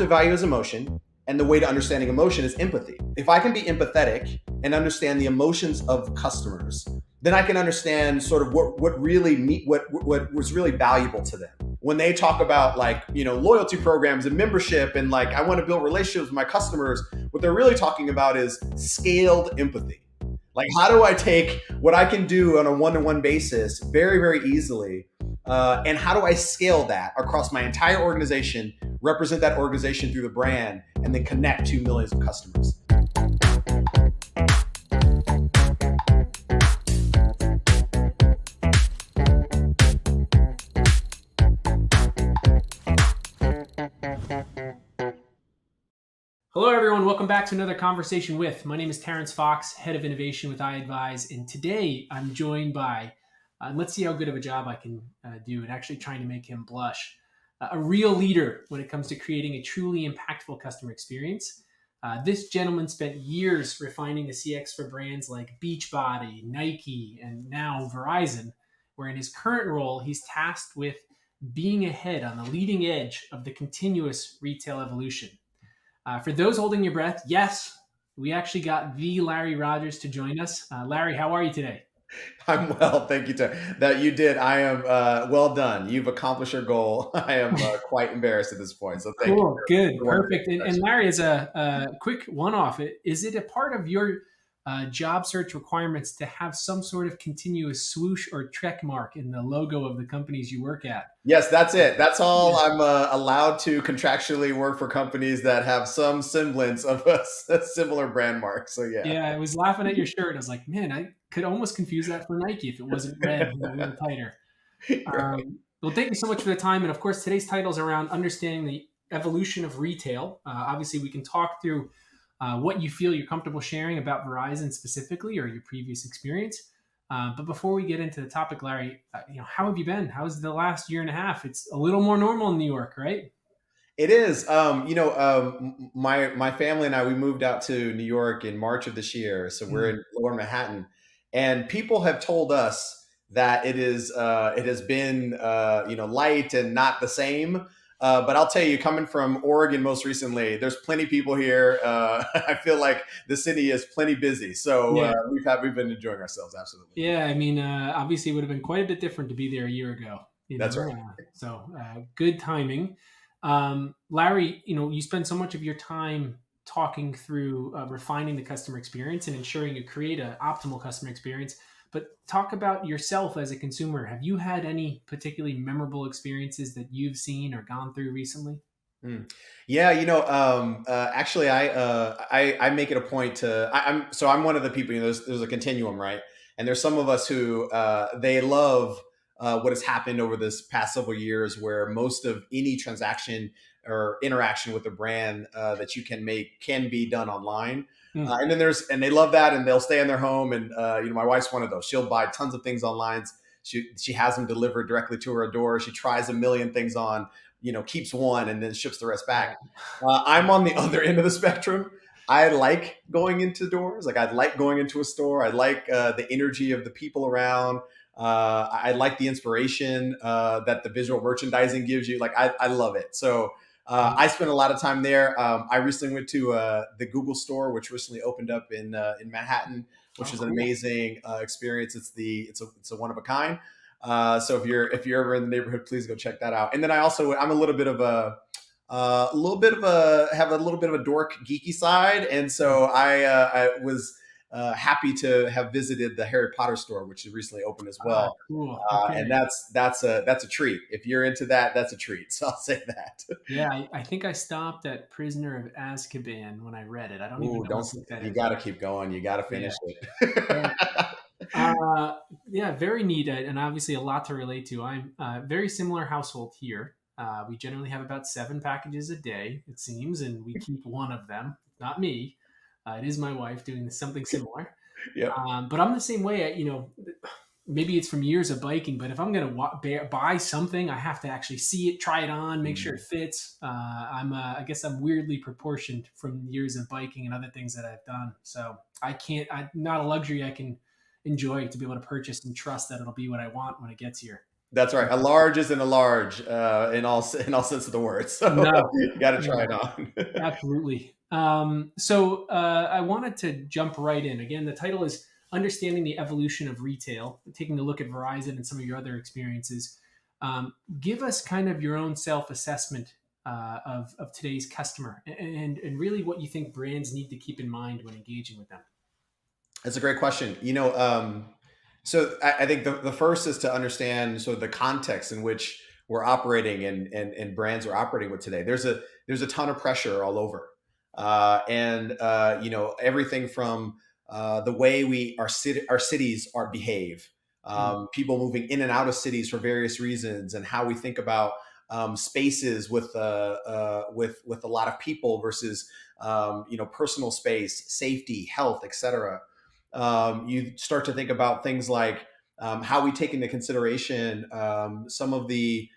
to value is emotion, and the way to understanding emotion is empathy. If I can be empathetic and understand the emotions of customers, then I can understand sort of what was really valuable to them. When they talk about loyalty programs and membership and I want to build relationships with my customers, what they're really talking about is scaled empathy. Like, how do I take what I can do on a one-to-one basis very, very easily, and how do I scale that across my entire organization, represent that organization through the brand, and then connect to millions of customers? Hello, everyone. Welcome back to another Conversation With. My name is Terrence Fox, Head of Innovation with iAdvise. And today I'm joined by, let's see how good of a job I can do at actually trying to make him blush, a real leader when it comes to creating a truly impactful customer experience. This gentleman spent years refining the CX for brands like Beachbody, Nike, and now Verizon, where in his current role, he's tasked with being ahead on the leading edge of the continuous retail evolution. For those holding your breath, yes, we actually got the Larry Rodgers to join us. Larry, how are you today? I'm well, thank you, Ted. That you did. I am well done. You've accomplished your goal. I am quite embarrassed at this point, so thank you. Cool, good, for perfect. And Larry, as a quick one-off, is it a part of your job search requirements to have some sort of continuous swoosh or check mark in the logo of the companies you work at? Yes, that's it. That's all. Yeah. I'm allowed to contractually work for companies that have some semblance of a similar brand mark. So yeah. Yeah, I was laughing at your shirt. I was like, man, I could almost confuse that for Nike if it wasn't red and a little tighter. Right. Well, thank you so much for the time. And of course, today's title is around understanding the evolution of retail. Obviously, we can talk through what you feel you're comfortable sharing about Verizon specifically or your previous experience. But before we get into the topic, Larry, how have you been? How's the last year and a half? It's a little more normal in New York, right? It is. My family and I, we moved out to New York in March of this year, so we're in Lower Manhattan, and people have told us that it has been light and not the same. But I'll tell you, coming from Oregon most recently, there's plenty of people here. I feel like the city is plenty busy, so Yeah. we've been enjoying ourselves. Absolutely. Yeah. I mean, obviously, it would have been quite a bit different to be there a year ago. That's right. Good timing. Larry, you spend so much of your time talking through refining the customer experience and ensuring you create an optimal customer experience. But talk about yourself as a consumer. Have you had any particularly memorable experiences that you've seen or gone through recently? Mm. Yeah, actually, I make it a point to. I'm one of the people. There's a continuum, right? And there's some of us who they love what has happened over this past several years, where most of any transaction or interaction with a brand that you can make can be done online. Mm. And they love that, and they'll stay in their home. And my wife's one of those. She'll buy tons of things online. She has them delivered directly to her door. She tries a million things on, keeps one and then ships the rest back. I'm on the other end of the spectrum. I like going into doors. Like, I like going into a store. I like the energy of the people around. I like the inspiration that the visual merchandising gives you. Like, I love it. So I spend a lot of time there. I recently went to the Google store, which recently opened up in Manhattan, which is an Cool. amazing experience. It's a one of a kind. So if you're ever in the neighborhood, please go check that out. And then I'm a little bit of have a little bit of a dork geeky side, and so I was happy to have visited the Harry Potter store, which recently opened as well. Cool. And Okay. that's a treat. If you're into that, that's a treat. So I'll say that. Yeah, I think I stopped at Prisoner of Azkaban when I read it. I don't even Ooh, know don't what book that you is. got to keep going. You got to Yeah. finish Yeah. it. Yeah, very neat, and obviously a lot to relate to. I'm very similar household here. We generally have about 7 packages a day, it seems, and we keep one of them. Not me. It is my wife doing something similar. Yep. But I'm the same way. Maybe it's from years of biking, but if I'm going to buy something, I have to actually see it, try it on, make sure it fits. I guess I'm weirdly proportioned from years of biking and other things that I've done. So not a luxury I can enjoy to be able to purchase and trust that it'll be what I want when it gets here. That's right. A large isn't a large in all sense of the word. So No, you got to try no, it on. absolutely. I wanted to jump right in. Again, the title is Understanding the Evolution of Retail, taking a look at Verizon and some of your other experiences. Give us kind of your own self assessment of today's customer and really what you think brands need to keep in mind when engaging with them. That's a great question. So I think the first is to understand sort of the context in which we're operating and brands are operating with today. There's a ton of pressure all over, and everything from the way our cities are behave, Mm, people moving in and out of cities for various reasons, and how we think about spaces with a lot of people versus personal space, safety, health, etc. You start to think about things like how we take into consideration some of the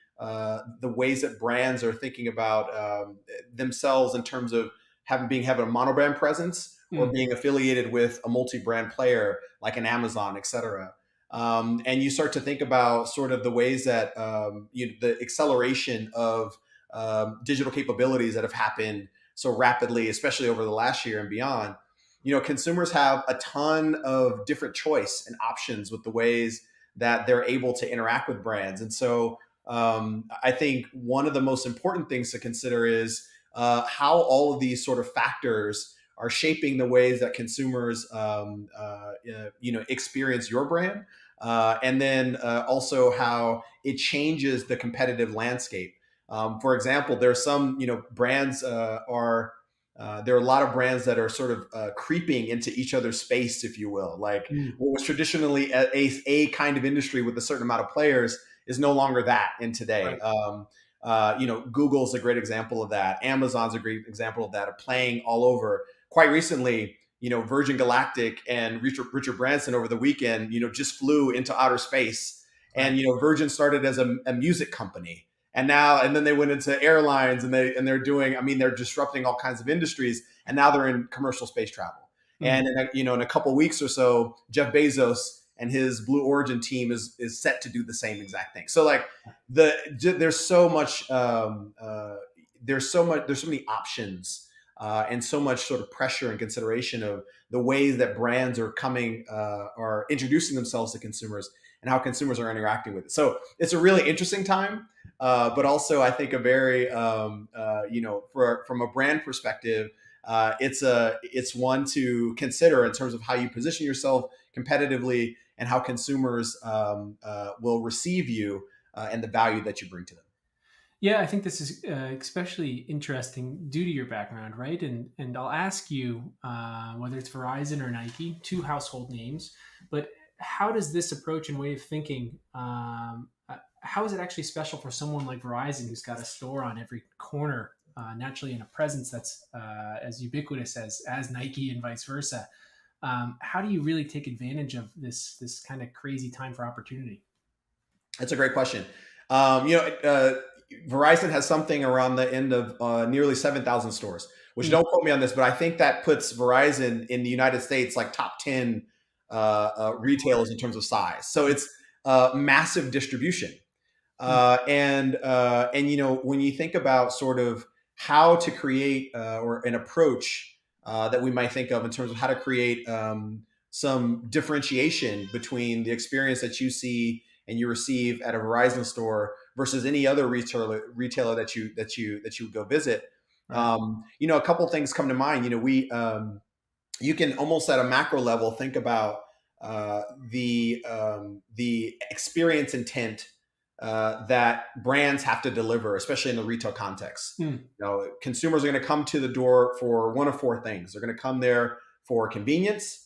ways that brands are thinking about themselves in terms of having a monobrand presence or mm, being affiliated with a multi-brand player like an Amazon, et cetera. And you start to think about sort of the ways that the acceleration of digital capabilities that have happened so rapidly, especially over the last year and beyond. Consumers have a ton of different choice and options with the ways that they're able to interact with brands. And so I think one of the most important things to consider is how all of these sort of factors are shaping the ways that consumers, experience your brand, and then also how it changes the competitive landscape. For example, there are some, brands there are a lot of brands that are sort of creeping into each other's space, if you will. Like mm, what was traditionally a kind of industry with a certain amount of players is no longer that in today. right. Google's a great example of that. Amazon's a great example of that, of playing all over. Quite recently, Virgin Galactic and Richard Branson over the weekend, just flew into outer space. And Right. Virgin started as a music company, and then they went into airlines, and they're doing. I mean, they're disrupting all kinds of industries, and now they're in commercial space travel. Mm, And in a couple weeks or so, Jeff Bezos and his Blue Origin team is set to do the same exact thing. So like there's so much there's so many options and so much sort of pressure and consideration of the ways that brands are introducing themselves to consumers and how consumers are interacting with it. So it's a really interesting time, but also I think a very from a brand perspective, it's one to consider in terms of how you position yourself competitively and how consumers will receive you and the value that you bring to them. Yeah, I think this is especially interesting due to your background, right? And I'll ask you whether it's Verizon or Nike, two household names, but how does this approach and way of thinking? How is it actually special for someone like Verizon who's got a store on every corner, naturally in a presence that's as ubiquitous as Nike and vice versa? How do you really take advantage of this kind of crazy time for opportunity? That's a great question. Verizon has something around the end of nearly 7,000 stores, which Mm, don't quote me on this, but I think that puts Verizon in the United States like top 10 retailers in terms of size. So it's massive distribution. mm, And when you think about sort of how to create or an approach that we might think of in terms of how to create some differentiation between the experience that you see and you receive at a Verizon store versus any other retailer that you would go visit. right. A couple of things come to mind. We You can almost at a macro level think about the experience intent that brands have to deliver, especially in the retail context. Mm, Consumers are going to come to the door for one of four things. They're going to come there for convenience.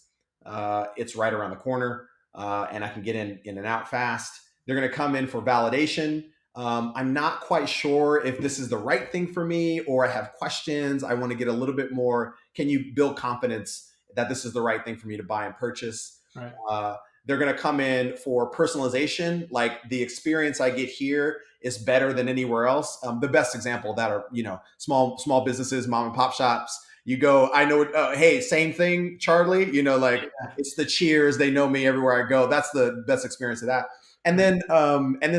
It's right around the corner, and I can get in and out fast. They're going to come in for validation. I'm not quite sure if this is the right thing for me, or I have questions. I want to get a little bit more. Can you build confidence that this is the right thing for me to buy and purchase? right. Uh, they're going to come in for personalization, like the experience I get here is better than anywhere else. The best example of that are small businesses, mom and pop shops. You go, I know. Hey, same thing, Charlie. Like Yeah. it's the cheers. They know me everywhere I go. That's the best experience of that. And then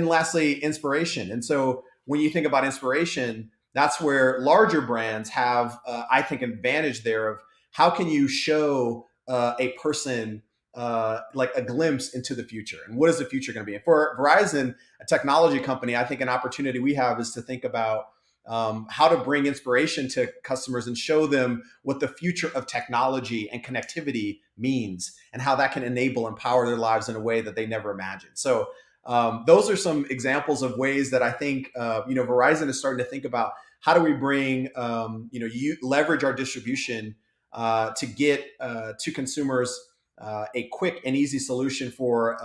lastly, inspiration. And so when you think about inspiration, that's where larger brands have, I think, an advantage there of how can you show a person like a glimpse into the future and what is the future going to be. And for Verizon, a technology company, I think an opportunity we have is to think about how to bring inspiration to customers and show them what the future of technology and connectivity means and how that can enable and empower their lives in a way that they never imagined. So those are some examples of ways that I think Verizon is starting to think about how do we bring leverage our distribution to get to consumers a quick and easy solution for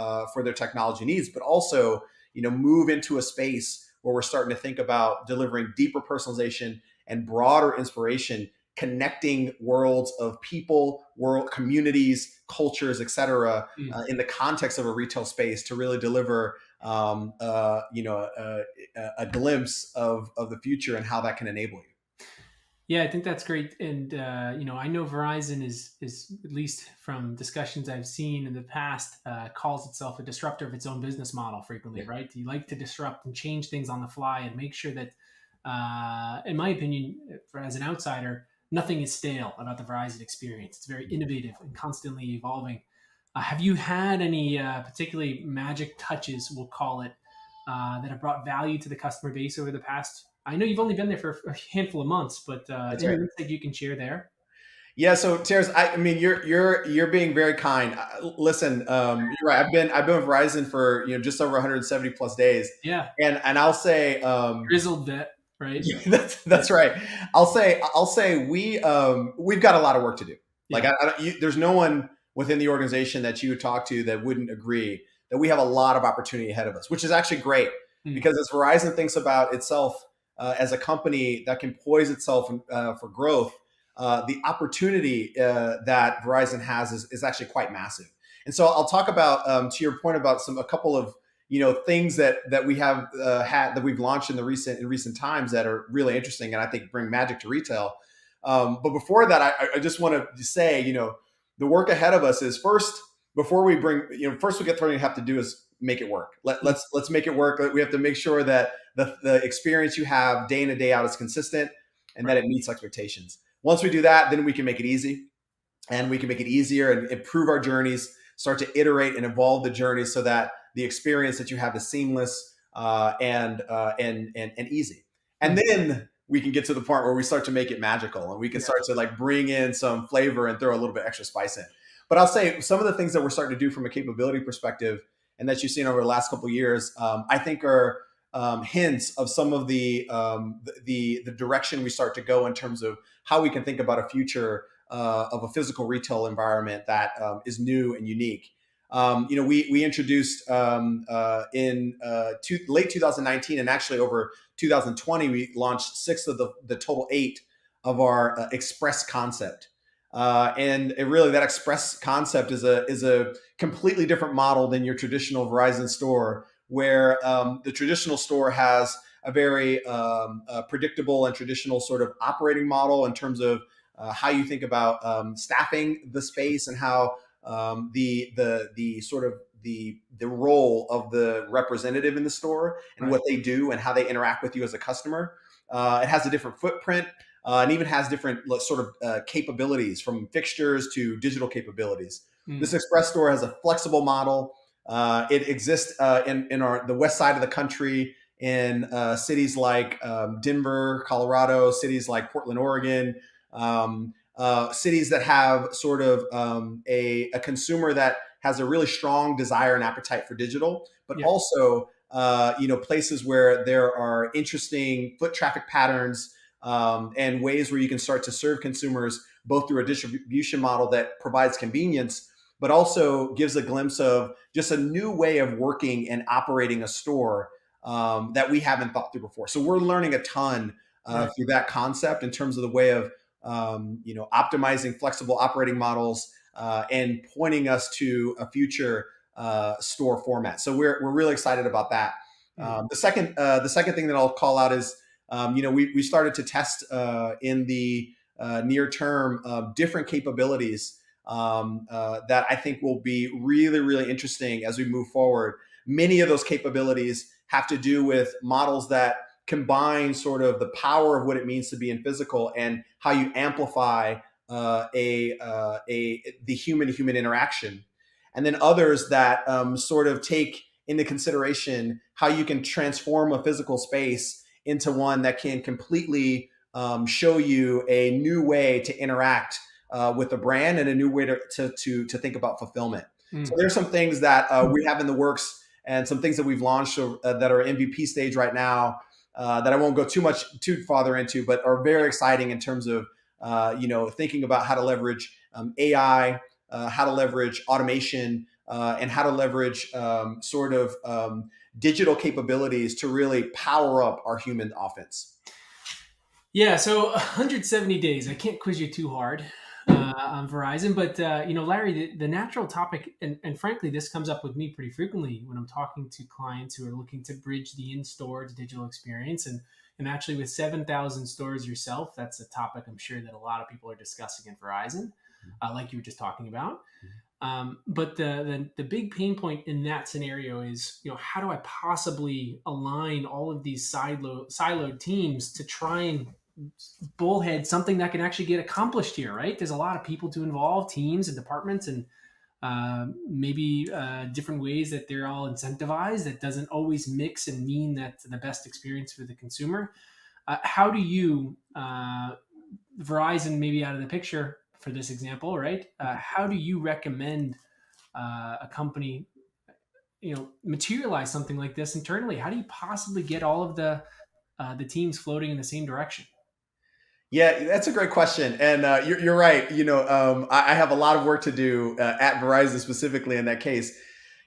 their technology needs, but also move into a space where we're starting to think about delivering deeper personalization and broader inspiration, connecting worlds of people, world communities, cultures, et cetera, Mm. in the context of a retail space to really deliver a glimpse of the future and how that can enable you. Yeah, I think that's great. And I know Verizon is at least from discussions I've seen in the past, calls itself a disruptor of its own business model frequently, Yeah, right? You like to disrupt and change things on the fly and make sure that, in my opinion, as an outsider, nothing is stale about the Verizon experience. It's very innovative and constantly evolving. Have you had any particularly magic touches, we'll call it, that have brought value to the customer base over the past? I know you've only been there for a handful of months, but that's any right. insight you can share there? Yeah, so Terrence, I mean, you're being very kind. Listen, you're right. I've been with Verizon for just over 170 plus days, Yeah, and I'll say grizzled vet, right? yeah, that's Yeah, that's right. I'll say we've got a lot of work to do. Like yeah, there's no one within the organization that you would talk to that wouldn't agree that we have a lot of opportunity ahead of us, which is actually great mm, because as Verizon thinks about itself as a company that can poise itself for growth, the opportunity that Verizon has is actually quite massive. And so I'll talk about to your point about a couple of things that we have had that we've launched in recent times that are really interesting and I think bring magic to retail. But before that, I just want to say the work ahead of us is first before we bring first we get what we have to do is make it work. mm, Let's make it work. We have to make sure that the experience you have day in and day out is consistent and that right, it meets expectations. Once we do that, then we can make it easy and we can make it easier and improve our journeys, start to iterate and evolve the journey so that the experience that you have is seamless and easy. And mm, then we can get to the part where we start to make it magical and we can yeah, start to like bring in some flavor and throw a little bit extra spice in. But I'll say some of the things that we're starting to do from a capability perspective and that you've seen over the last couple of years, I think are hints of some of the direction we start to go in terms of how we can think about a future of a physical retail environment that is new and unique. We introduced in late 2019 and actually over 2020, we launched six of the total eight of our Express concept. And really, that Express concept is a completely different model than your traditional Verizon store, where the traditional store has a very predictable and traditional sort of operating model in terms of how you think about staffing the space and how the sort of the role of the representative in the store and right, what they do and how they interact with you as a customer. It has a different footprint and even has different sort of capabilities from fixtures to digital capabilities. This mm, Express store has a flexible model. It exists in the west side of the country in cities like Denver, Colorado, cities like Portland, Oregon, cities that have sort of a consumer that has a really strong desire and appetite for digital, but yeah, also places where there are interesting foot traffic patterns and ways where you can start to serve consumers both through a distribution model that provides convenience, but also gives a glimpse of just a new way of working and operating a store that we haven't thought through before. So we're learning a ton right, through that concept in terms of the way of optimizing flexible operating models and pointing us to a future store format. So we're really excited about that. mm, The second thing that I'll call out is we started to test in the near term different capabilities that I think will be really, really interesting as we move forward. many of those capabilities have to do with models that combine sort of the power of what it means to be in physical and how you amplify the human-to-human interaction. And then others that sort of take into consideration how you can transform a physical space into one that can completely show you a new way to interact with the brand and a new way to think about fulfillment. So there's some things that we have in the works and some things that we've launched that are MVP stage right now that I won't go too farther into, but are very exciting in terms of thinking about how to leverage AI, how to leverage automation, and how to leverage digital capabilities to really power up our human offense. Yeah, so 170 days. I can't quiz you too hard on Verizon, but Larry, the natural topic, and frankly, this comes up with me pretty frequently when I'm talking to clients who are looking to bridge the in-store to digital experience, and actually with 7,000 stores yourself, that's a topic I'm sure that a lot of people are discussing at Verizon, like you were just talking about. But the big pain point in that scenario is, how do I possibly align all of these siloed teams to try and bullhead something that can actually get accomplished here, right? There's a lot of people to involve, teams and departments, and maybe different ways that they're all incentivized. That doesn't always mix and mean that's the best experience for the consumer. How do you, Verizon maybe out of the picture for this example, right? How do you recommend a company, materialize something like this internally? How do you possibly get all of the teams floating in the same direction? Yeah, that's a great question, and you're right. I have a lot of work to do at Verizon specifically in that case.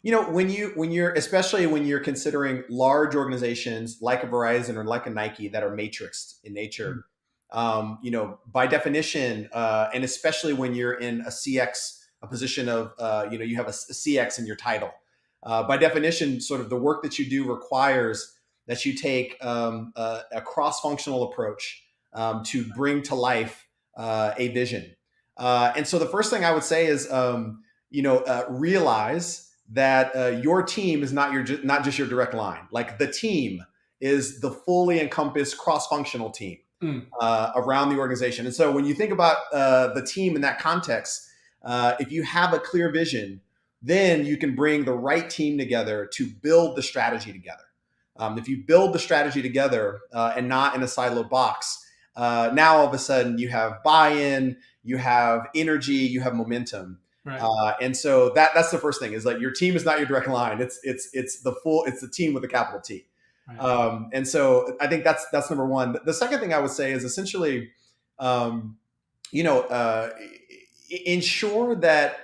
Especially when you're considering large organizations like a Verizon or like a Nike that are matrixed in nature, by definition, and especially when you're in a CX, a position of, you have a CX in your title. By definition, sort of the work that you do requires that you take a cross-functional approach to bring to life a vision. And so the first thing I would say is, realize that your team is not just your direct line. Like the team is the fully encompassed cross-functional team around the organization. And so when you think about the team in that context, if you have a clear vision, then you can bring the right team together to build the strategy together. If you build the strategy together and not in a siloed box, now all of a sudden you have buy-in, you have energy, you have momentum. Right. And so that's the first thing is like your team is not your direct line. It's the team with a capital T. Right. And so I think that's number one. The second thing I would say is essentially, ensure that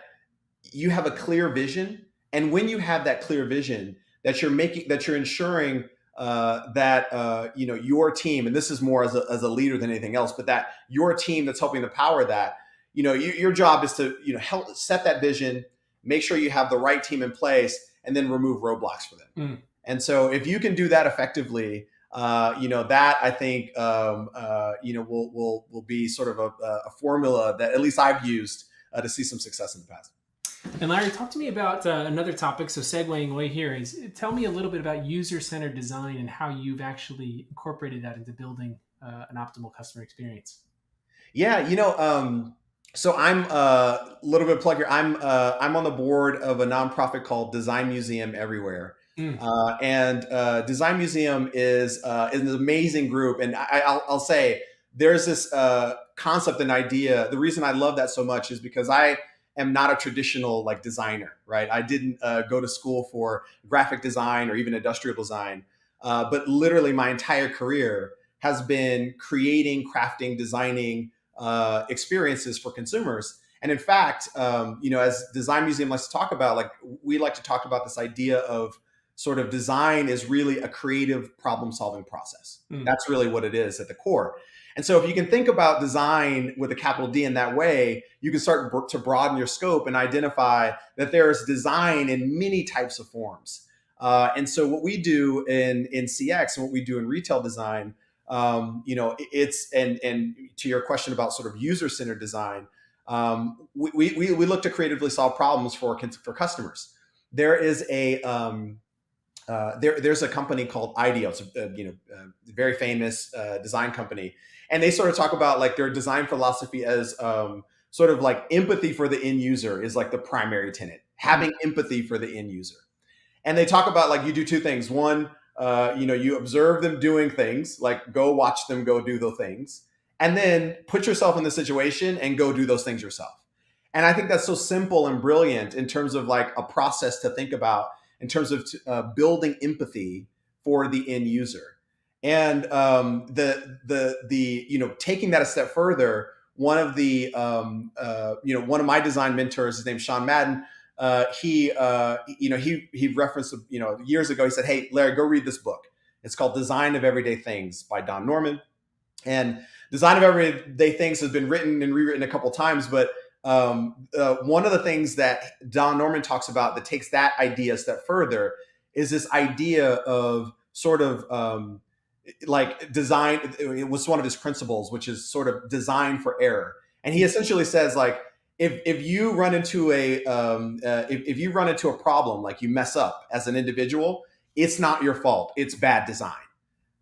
you have a clear vision. And when you have that clear vision, that you're ensuring that your team, and this is more as a leader than anything else, but that your team that's helping to power that, your job is to help set that vision, make sure you have the right team in place, and then remove roadblocks for them. And so if you can do that effectively, that I think will be sort of a formula that at least I've used to see some success in the past. And Larry, talk to me about another topic. So segueing away here is tell me a little bit about user-centered design and how you've actually incorporated that into building an optimal customer experience. Yeah, so I'm a little bit of plug here. I'm on the board of a nonprofit called Design Museum Everywhere. And Design Museum is an amazing group. And I'll say there's this concept and idea. The reason I love that so much is because I am not a traditional designer, right? I didn't go to school for graphic design or even industrial design, but literally my entire career has been creating, crafting, designing experiences for consumers. And in fact, as Design Museum likes to talk about, we like to talk about this idea of sort of design is really a creative problem-solving process. That's really what it is at the core. And so if you can think about design with a capital D in that way, you can start to broaden your scope and identify that there's design in many types of forms. And so what we do in CX and what we do in retail design, it's and to your question about sort of user-centered design, we look to creatively solve problems for customers. There is a there's a company called IDEO. It's a very famous design company, and they sort of talk about like their design philosophy as sort of like empathy for the end user is like the primary tenet, having empathy for the end user. And they talk about like you do two things. One, you observe them doing things, like go watch them go do those things, and then put yourself in the situation and go do those things yourself. And I think that's so simple and brilliant in terms of like a process to think about in terms of building empathy for the end user. And taking that a step further, one of my design mentors, his name's Sean Madden. He referenced, years ago, he said, "Hey, Larry, go read this book. It's called Design of Everyday Things by Don Norman." And Design of Everyday Things has been written and rewritten a couple times, but one of the things that Don Norman talks about that takes that idea a step further is this idea of sort of like design. It was one of his principles, which is sort of design for error. And he essentially says like, if you run into if you run into a problem, like you mess up as an individual, it's not your fault. It's bad design.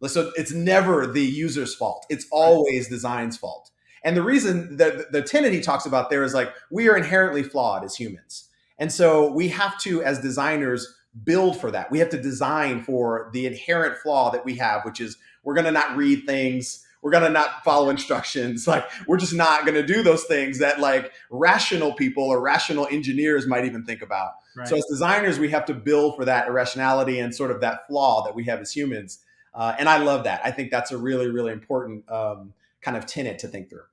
So it's never the user's fault. It's always design's fault. And the reason that the tenet he talks about there is like we are inherently flawed as humans. And so we have to, as designers, build for that. We have to design for the inherent flaw that we have, which is we're going to not read things. We're going to not follow instructions. Like we're just not going to do those things that like rational people or rational engineers might even think about. Right. So as designers, we have to build for that irrationality and sort of that flaw that we have as humans. And I love that. I think that's a really, really important kind of tenet to think through.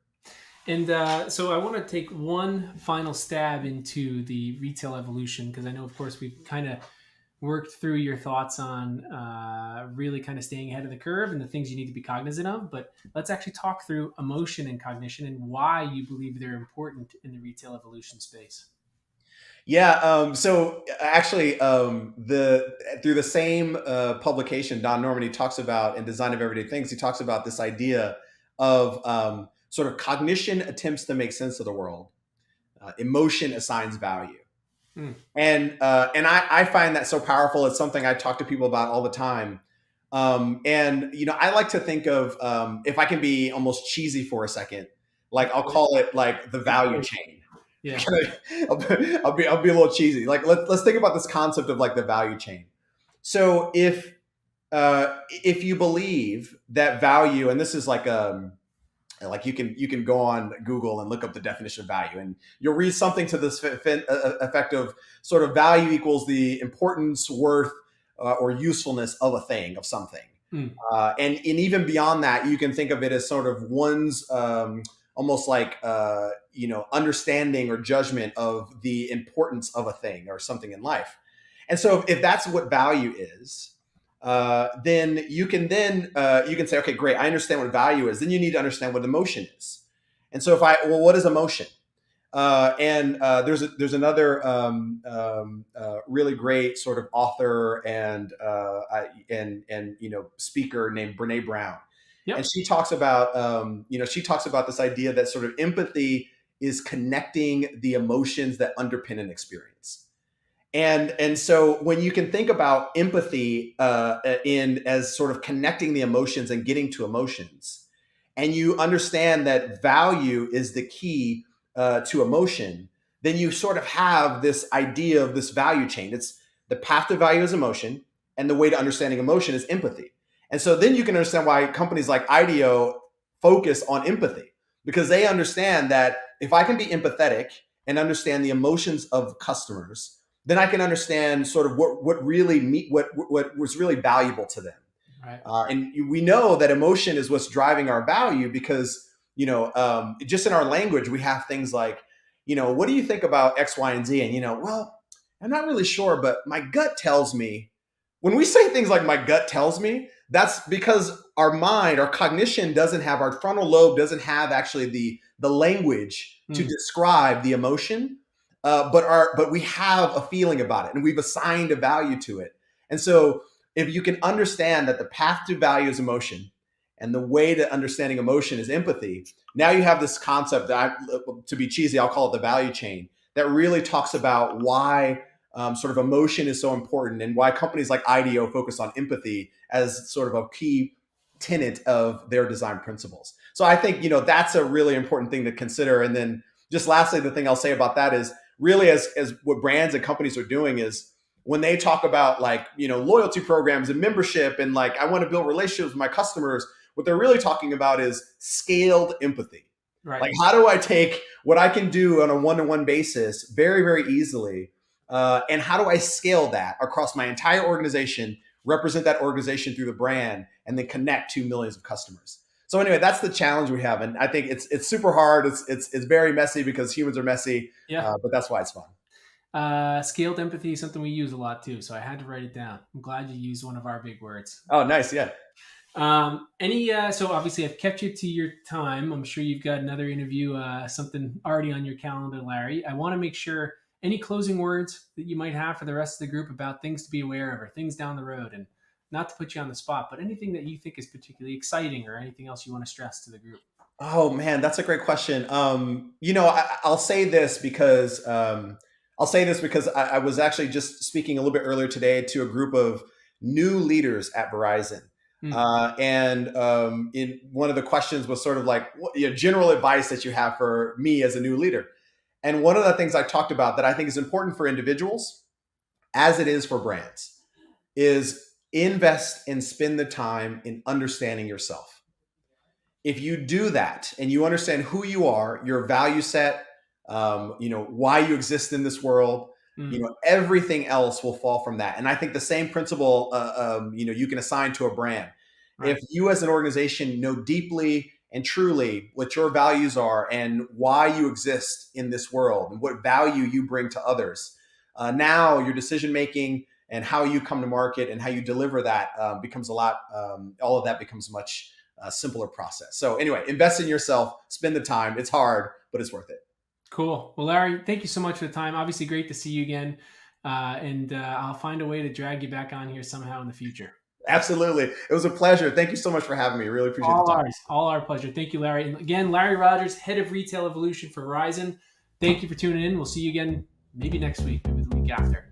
And so I want to take one final stab into the retail evolution, because I know, of course, we've kind of worked through your thoughts on really kind of staying ahead of the curve and the things you need to be cognizant of. But let's actually talk through emotion and cognition and why you believe they're important in the retail evolution space. Yeah. So actually, through the same publication, Don Norman, he talks about in Design of Everyday Things, he talks about this idea of sort of cognition attempts to make sense of the world. Emotion assigns value. And I find that so powerful. It's something I talk to people about all the time. I like to think of, if I can be almost cheesy for a second, like I'll call it like the value chain. Yeah. I'll be a little cheesy. Like let's think about this concept of like the value chain. So if you believe that value, and this is like you can go on Google and look up the definition of value, and you'll read something to this effect of sort of value equals the importance, worth, or usefulness of a thing, of something. And even beyond that, you can think of it as sort of one's almost like understanding or judgment of the importance of a thing or something in life. And so if that's what value is, then you can say, okay, great, I understand what value is. Then you need to understand what emotion is. And so what is emotion? There's another really great sort of author and speaker named Brene Brown. Yep. And she talks about this idea that sort of empathy is connecting the emotions that underpin an experience. And so when you can think about empathy as sort of connecting the emotions and getting to emotions, and you understand that value is the key to emotion, then you sort of have this idea of this value chain. It's the path to value is emotion, and the way to understanding emotion is empathy. And so then you can understand why companies like IDEO focus on empathy, because they understand that if I can be empathetic and understand the emotions of customers, then I can understand sort of what was really valuable to them. Right. And we know that emotion is what's driving our value because, just in our language, we have things like, what do you think about X, Y, and Z? And, well, I'm not really sure, but my gut tells me. When we say things like my gut tells me, that's because our mind, our cognition our frontal lobe doesn't have actually the language to describe the emotion. But we have a feeling about it and we've assigned a value to it. And so if you can understand that the path to value is emotion and the way to understanding emotion is empathy, now you have this concept that to be cheesy, I'll call it the value chain, that really talks about why sort of emotion is so important, and why companies like IDEO focus on empathy as sort of a key tenet of their design principles. So I think, that's a really important thing to consider. And then just lastly, the thing I'll say about that is really as what brands and companies are doing is when they talk about like, loyalty programs and membership and like, I want to build relationships with my customers, what they're really talking about is scaled empathy. Right. Like, how do I take what I can do on a one-to-one basis very, very easily? And how do I scale that across my entire organization, represent that organization through the brand, and then connect to millions of customers? So anyway, that's the challenge we have, and I think it's super hard. It's very messy because humans are messy, Yeah. but that's why it's fun. Scaled empathy is something we use a lot too, so I had to write it down. I'm glad you used one of our big words. Oh, nice, yeah. So obviously I've kept you to your time. I'm sure you've got another interview, something already on your calendar, Larry. I want to make sure any closing words that you might have for the rest of the group about things to be aware of or things down the road, and not to put you on the spot, but anything that you think is particularly exciting or anything else you want to stress to the group. Oh man, that's a great question. I'll say this because I was actually just speaking a little bit earlier today to a group of new leaders at Verizon. And in one of the questions was sort of like general advice that you have for me as a new leader. And one of the things I talked about that I think is important for individuals, as it is for brands, is invest and spend the time in understanding yourself. If you do that and you understand who you are, your value set, why you exist in this world, everything else will fall from that. And I think the same principle, you can assign to a brand. Right. If you as an organization know deeply and truly what your values are and why you exist in this world and what value you bring to others, now your decision making and how you come to market and how you deliver that becomes a lot. All of that becomes a much simpler process. So anyway, invest in yourself, spend the time. It's hard, but it's worth it. Cool. Well, Larry, thank you so much for the time. Obviously, great to see you again. And I'll find a way to drag you back on here somehow in the future. Absolutely. It was a pleasure. Thank you so much for having me. Really appreciate the time. All our pleasure. Thank you, Larry. And again, Larry Rodgers, Head of Retail Evolution for Verizon. Thank you for tuning in. We'll see you again maybe next week, maybe the week after.